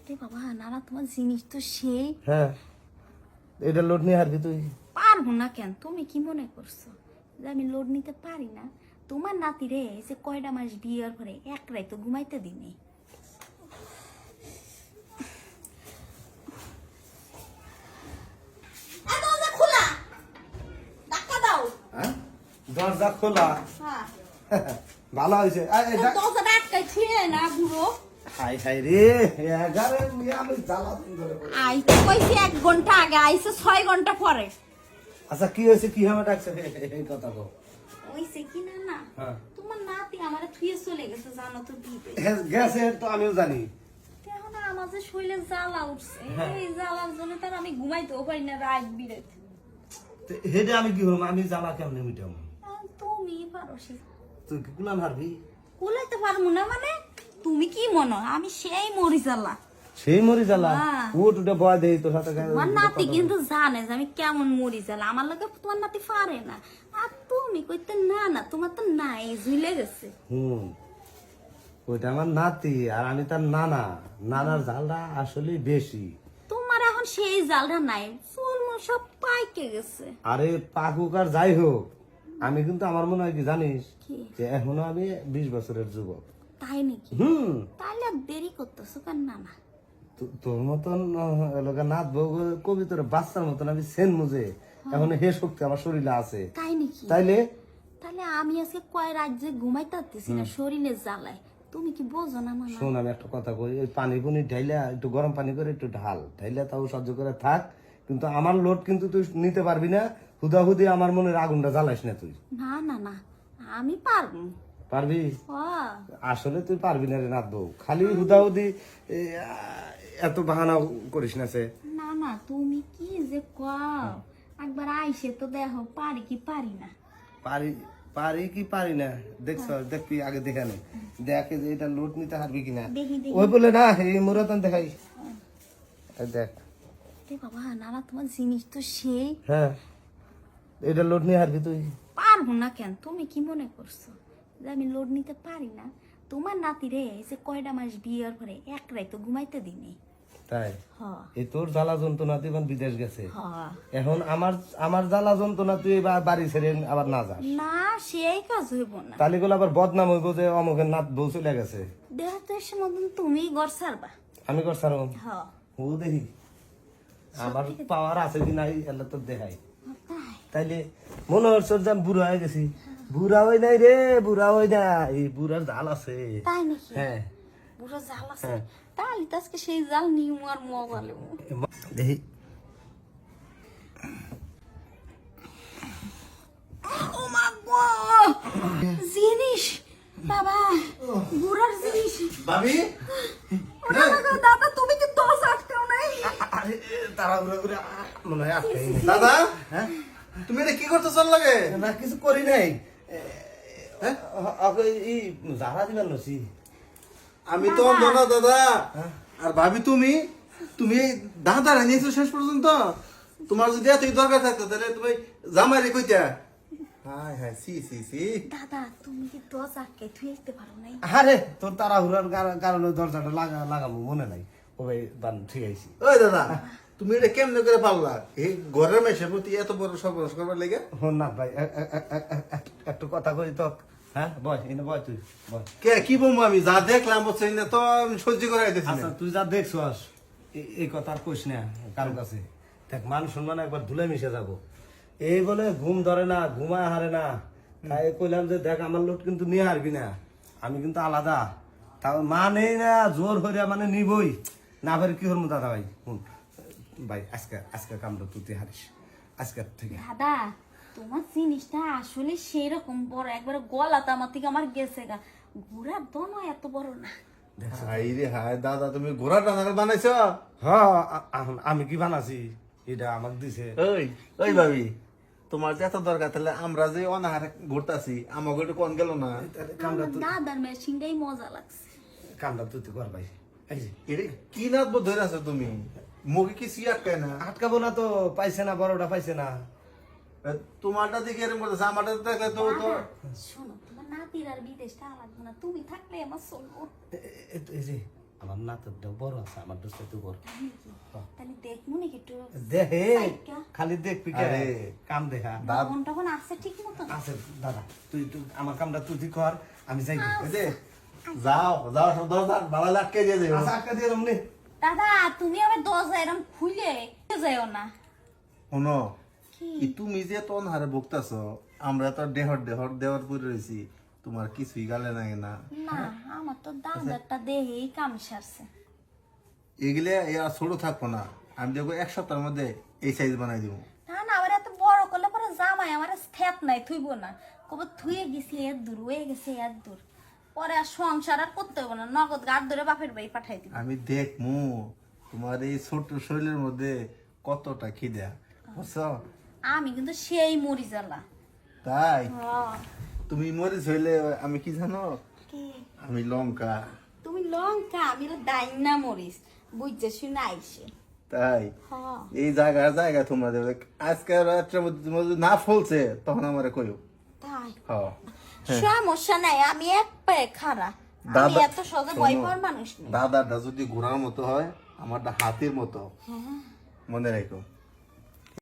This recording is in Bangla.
রে বাবা নানা তোমার জিনিস তো সেই। হ্যাঁ, এটা লোড নিয়ে হারবি তুই? পারবো না কেন? তুমি কি মনে করছো যে আমি লোড নিতে পারি না? তোমার নাতি রে যে কয়টা মাস বিয়ের পরে এক রাই তো ঘুমাইতে দিনে। খোলা ধাক্কা দাও। হ্যাঁ, দরজা খোলা। ভালো হয়েছে। দরজাটা আটকাই ছিঁড়ে না বুড়ো। হাই হাই রে, এগারে আমি জ্বালা ধরে পড়ি। আইতে কইছি 1 ঘন্টা আগে, আইছে 6 ঘন্টা পরে। আচ্ছা কি হয়েছে, কি হবে ডাকছে এই কথা কো? ওইছে কি না না হ্যাঁ, তোমার নাতি আমারে থুয়ে চলে গেছে জানো তো বিয়ে। গেছে তো আমিও জানি। এখন আমার যে শরীরে জ্বালা উঠছে, হ্যাঁ। এই জ্বালার জন্য তার আমি ঘুমাইতেও পারি না রাত বিরাত। হেডে আমি কি হলাম, আমি জ্বালা কেমনে মিটাম? তুমি পারো সে তুই কি কুলাম হারবি? কুলাইতে পারবো না মানে? তুমি কি মনো আমি সেই মরি জ্বালা? সেই মরি জ্বালা? হ্যাঁ। উঠ উঠে বয় দেই তোর সাথে। তোমার নাতি কিন্তু জানে যে আমি কেমন মরি জ্বালা, আমার লগে তোমার নাতি পারে না। আর তুমি কইতে না না, তোমার তো নাই ঝুলে গেছে। ওইটা আমার নাতি আর আমি তার নানা। নানার জ্বালটা আসলে বেশি। তোমার এখন সেই জালটা নাই, চুল মুল সব পাইকে গেছে। আরে পাকুক আর যাই হোক, আমি কিন্তু আমার মনে হয় কি জানিস, কি? যে এখনো আমি 20 বছরের যুবক। তাই নাকি? তাহলে আর দেরি করতেছো কেন না না? তোর মতন এলাকা নাথ বউ কবিতর বাচ্চার মতন আমি সেন মুজে এখন হে শক্তি আমার শরীরে আছে। তাই নাকি? তাইলে তাহলে আমি আজকে কয় রাত যে ঘুমাইতে পারতেছি না শরীরে জ্বালায়, তুমি কি বোঝো না মামা? শোন, আমি একটা কথা কই, ওই পানি পুনি ঢাইলা একটু গরম পানি করে একটু ঢাল ঢাইলা তাও সহ্য করে থাক, কিন্তু আমার লোড কিন্তু তুই নিতে পারবি না। হুদাহুদি আমার মনের আগুনটা জ্বালাইস না তুই। না না না, আমি পারবো। পারবি? ও আসলে তুই পারবি না রে নাথ বউ, খালি হুদাহুদি এত বাহানা করিস না সে। না না, তুমি কি যে কও, একবার আইসে তো দেখো পারি কি পারি না। পারি পারি কি পারি না দেখছ, দেখবি আগে দেখে নে, দেখে যে এটা লোড নিতে পারবি কিনা। দেখি দেখি। ওই বলে না এই মুরাতন দেখাই, এই দেখ। রে বাবা নানা তোমার জিনিস তো সেই। হ্যাঁ, এটা লোড নিয়ে হারবি তুই? পারবো না কেন? তুমি কি মনে করছো যে আমি লোড নিতে পারি না? তোমার নাতি রে যে কয়টা মাস বিয়ের পরে এক রাই তো ঘুমাইতে দিনে। তাই? হ এই তোর জ্বালা যন্ত্রণা তুই এখন বিদেশ গেছে, হ এখন আমার জ্বালা যন্ত্রণা তুই বাড়ি ছেড়ে আবার না যাস, না সেই কাজ হইব না। তাহলে গুলো আবার বদনাম হইব যে অমুকের নাথ বউ চলে গেছে। দেহ তো এসে মতন তুমি ঘর ছাড়বা। আমি করছার হ ও দেখি আমার পাওয়ার আছে কি নাই এলা তো দেখাই। তাই তাইলে মনে হচ্ছে যে আমি বুড়া হয়ে গেছি? বুড়া হই নাই রে, বুড়া হই না, এই বুড়ার জাল আছে। তাই নাকি? হ্যাঁ পুরো জাল আছে? হ্যাঁ। তাহলে তো আজকে সেই জাল নিউ আর মোবাইলে। দেখি ও মা গো, জিনিস বাবা, বুড়ার জিনিস। ভাবি, ওটা দেখো, দাদা তুমি কি দশ আটকাও নাই? আরে তাড়াহুড়া করে মনে হয় আটকাই নাই। দাদা, হ্যাঁ তুমি এটা কি করতে চল লাগে? না, কিছু করি নাই। এই জারা দিবার নছি। আমি তো অন্ধ না দাদা। হ্যাঁ? আর ভাবি তুমি তুমি দাদা রানিয়েছো শেষ পর্যন্ত। তোমার যদি এতই দরকার থাকতো তাহলে তুমি জামাইরে কইতা। হাই হাই, সি সি সি। দাদা তুমি কি দশ আটকে থুই আসতে পারো নাই? আরে তোর তাড়াহুড়ার কারণে দরজাটা লাগাবো মনে নাই। ও ভাই বান ঠিক আইছি। ওই দাদা, তুমি এটা কেমনে করে পারলা এই ঘরের মেয়ের প্রতি এত বড় সর্বনাশ করবার লেগে? হন না ভাই, একটু কথা কই তো। হ্যাঁ বয়, এনে বয় তুই বয়। কে কি বলবো, আমি যা দেখলাম বলছি না তো আমি সহ্য করে আইতেছি আচ্ছা না। তুই যা দেখছস এই কথা আর কইস না কারো কাছে। দেখ মান সম্মান একবার ধুলে মিশে যাবো। এই বলে ঘুম ধরে না, ঘুমায় হারে না, তাই কইলাম যে দেখ আমার লোট কিন্তু নিয়ে হারবি না, আমি কিন্তু আলাদা। তাও মানে না জোর হইয়া মানে নিবই না, পারি কি হরমু দাদা ভাই। শুন ভাই, আজকে কামটা তুই হারিস আজকের থেকে। দাদা তোমার জিনিসটা আসলে সেই রকম বড়, একবার গলাতে আমার থেকে আমার গেছে গা। ঘোড়ার দম এত বড় না। হাই রে হাই, দাদা তুমি ঘোড়া টানার বানাইছো? হ্যাঁ, আমি কি বানাছি, এটা আমাকে দিছে। ওই ওই ভাবি, তোমার যে এত দরকার তাহলে আমরা যে অনাহারে ঘুরতাছি আমাকে একটু কোন গেল না? কামটা আমার দাদার মেশিনটাই মজা লাগছে। কামটা তুই কর ভাই। এই যে এটা কি নাচব ধরে আছো তুমি? মুখে কি সি আটকায় না? আটকাবো না তো, পাইছে না, বড়টা পাইছে না। তোমারটা দেখে এরকম করতেছে, আমারটা দেখলে তো তো শোনো, তোমার নাতির আর বিদেশটা লাগবে না, তুমি থাকলে আমার চলবো। এই যে আমার নাতরটাও বড় আছে আমার দোস্ত তো বড় তাহলে দেখ মনে কি একটু দেখে পাইকা। খালি দেখবি আরে। কাম দেখা তখন তখন আসছে ঠিক মতো আছে দাদা তুই তুই আমার কামটা তুই কর আমি যাই এই যে যাও যাও সব দরজা বালা লাটকে দিয়ে দেবো আচ্ছা আটকা দিয়ে রমনি দাদা তুমি আবার দরজা এরকম খুলে যাও না শোনো কি এই তুমি যে তন হারে বকতাছ আমরা তো দেহর দেওয়ার পরে রয়েছি তোমার কিছুই গালে নাই না না আমার তো দাদারটা দেহেই কাম সারছে এগুলো আর ছোট থাকবো না আমি দেখবো এক সপ্তাহের মধ্যে এই সাইজ বানাই দিব না না আবার এত বড় করলে পরে জামাই আমার স্থেত নাই থুইব না কবে থুয়ে গেছি এর দূর হয়ে গেছে এর দূর পরে আর সংসার আর করতে হবে না নগদ গাড় ধরে বাপের বাড়ি পাঠাই দিব আমি দেখমু তোমার এই ছোট শরীরের মধ্যে কতটা খিদা বুঝছো আমি কিন্তু সেই মরি জ্বালা তাই তুমি মরিচ হইলে আমি কি জানো কি আমি লঙ্কা তুমি লঙ্কা আমি ডাইনা মরিস বুঝছে শুনে আইসে তাই হ্যাঁ এই জায়গা তোমরা দেবে আজকে রাত্রের মধ্যে তোমার যদি না ফলছে তখন আমারে কইও তাই হ্যাঁ সমস্যা নাই আমি এক পায়ে খারা আমি দাদা এত সহজে ভয় পাওয়ার মানুষ নেই দাদাটা যদি ঘোড়ার মতো হয় আমারটা হাতির মতো মনে রাখো